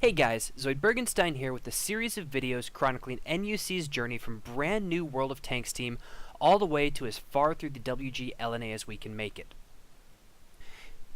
Hey guys, Zoidbergenstein here with a series of videos chronicling NUC's journey from brand new World of Tanks team all the way to as far through the WGLNA as we can make it.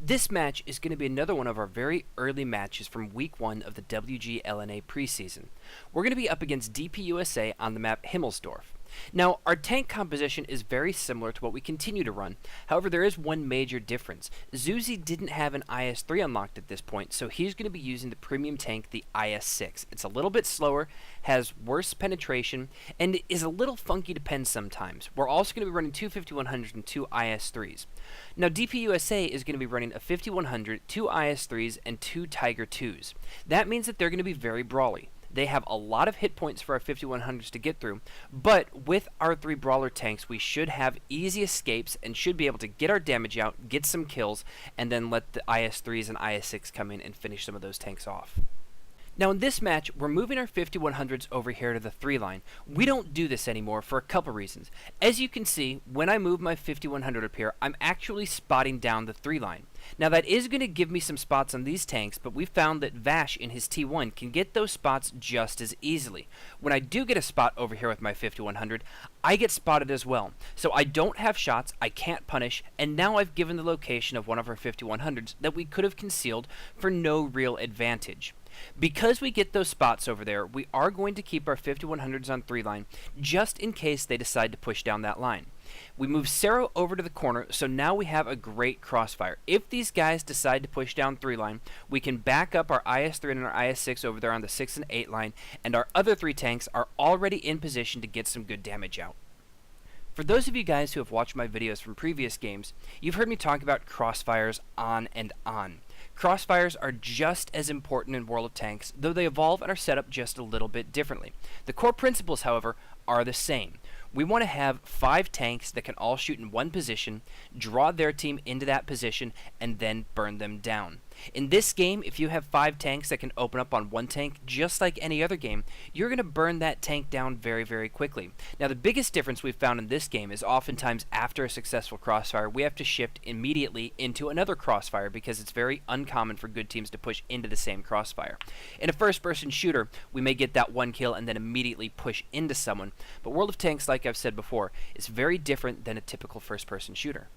This match is going to be another one of our very early matches from week 1 of the WGLNA Preseason. We're going to be up against DPUSA on the map Himmelsdorf. Now, our tank composition is very similar to what we continue to run. However, there is one major difference. Zuzi didn't have an IS-3 unlocked at this point, so he's going to be using the premium tank, the IS-6. It's a little bit slower, has worse penetration, and is a little funky to pen sometimes. We're also going to be running two 5100s and two IS-3s. Now, DPUSA is going to be running a 5100, two IS-3s, and two Tiger 2s. That means that they're going to be very brawly. They have a lot of hit points for our 5100s to get through, but with our 3 brawler tanks, we should have easy escapes and should be able to get our damage out, get some kills, and then let the IS-3s and IS-6 come in and finish some of those tanks off. Now in this match, we're moving our 5100s over here to the 3 line. We don't do this anymore for a couple reasons. As you can see, when I move my 5100 up here, I'm actually spotting down the 3 line. Now that is going to give me some spots on these tanks, but we found that Vash in his T1 can get those spots just as easily. When I do get a spot over here with my 5100, I get spotted as well. So I don't have shots, I can't punish, and now I've given the location of one of our 5100s that we could have concealed for no real advantage. Because we get those spots over there, we are going to keep our 5100s on 3 line, just in case they decide to push down that line. We move Sero over to the corner, so now we have a great crossfire. If these guys decide to push down 3 line, we can back up our IS-3 and our IS-6 over there on the 6 and 8 line, and our other 3 tanks are already in position to get some good damage out. For those of you guys who have watched my videos from previous games, you've heard me talk about crossfires on and on. Crossfires are just as important in World of Tanks, though they evolve and are set up just a little bit differently. The core principles, however, are the same. We want to have 5 tanks that can all shoot in one position, draw their team into that position, and then burn them down. In this game, if you have 5 tanks that can open up on one tank, just like any other game, you're going to burn that tank down very, very quickly. Now, the biggest difference we've found in this game is oftentimes after a successful crossfire, we have to shift immediately into another crossfire because it's very uncommon for good teams to push into the same crossfire. In a first-person shooter, we may get that one kill and then immediately push into someone, but World of Tanks, like I've said before, is very different than a typical first-person shooter.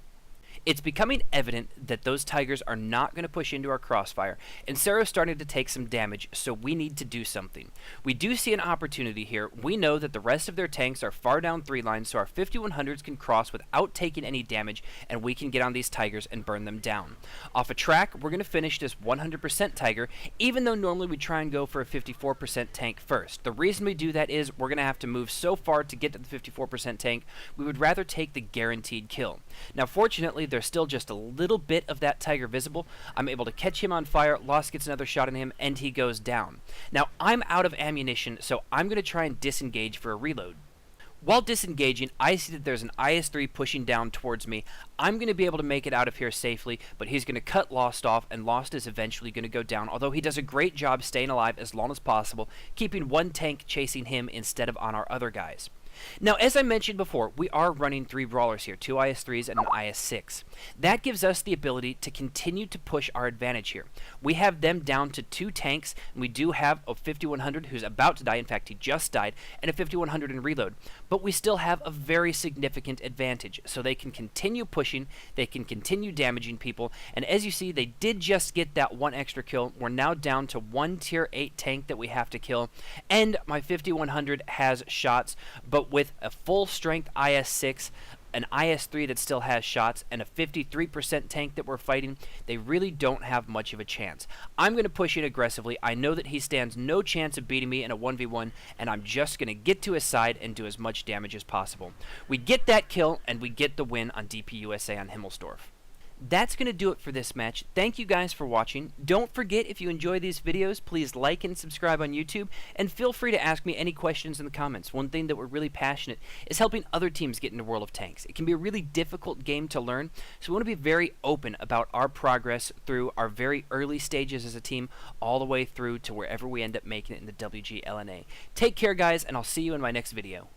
It's becoming evident that those Tigers are not going to push into our crossfire, and Sero's starting to take some damage, so we need to do something. We do see an opportunity here. We know that the rest of their tanks are far down 3 lines, so our 5100s can cross without taking any damage, and we can get on these Tigers and burn them down. Off a track, we're going to finish this 100% Tiger, even though normally we try and go for a 54% tank first. The reason we do that is we're going to have to move so far to get to the 54% tank, we would rather take the guaranteed kill. Now, fortunately, there's still just a little bit of that Tiger visible. I'm able to catch him on fire, Lost gets another shot on him, and he goes down. Now, I'm out of ammunition, so I'm going to try and disengage for a reload. While disengaging, I see that there's an IS-3 pushing down towards me. I'm going to be able to make it out of here safely, but he's going to cut Lost off, and Lost is eventually going to go down, although he does a great job staying alive as long as possible, keeping one tank chasing him instead of on our other guys. Now, as I mentioned before, we are running 3 brawlers here, 2 IS-3s and an IS-6. That gives us the ability to continue to push our advantage here. We have them down to 2 tanks, and we do have a 5100 who's about to die, in fact he just died, and a 5100 in reload. But we still have a very significant advantage, so they can continue pushing, they can continue damaging people, and as you see, they did just get that 1 extra kill. We're now down to 1 tier 8 tank that we have to kill, and my 5100 has shots, but with a full strength IS-6, an IS-3 that still has shots, and a 53% tank that we're fighting, they really don't have much of a chance. I'm going to push in aggressively. I know that he stands no chance of beating me in a 1v1, and I'm just going to get to his side and do as much damage as possible. We get that kill, and we get the win on DPUSA on Himmelsdorf. That's going to do it for this match. Thank you guys for watching. Don't forget, if you enjoy these videos, please like and subscribe on YouTube, and feel free to ask me any questions in the comments. One thing that we're really passionate is helping other teams get into World of Tanks. It can be a really difficult game to learn, so we want to be very open about our progress through our very early stages as a team, all the way through to wherever we end up making it in the WGLNA. Take care, guys, and I'll see you in my next video.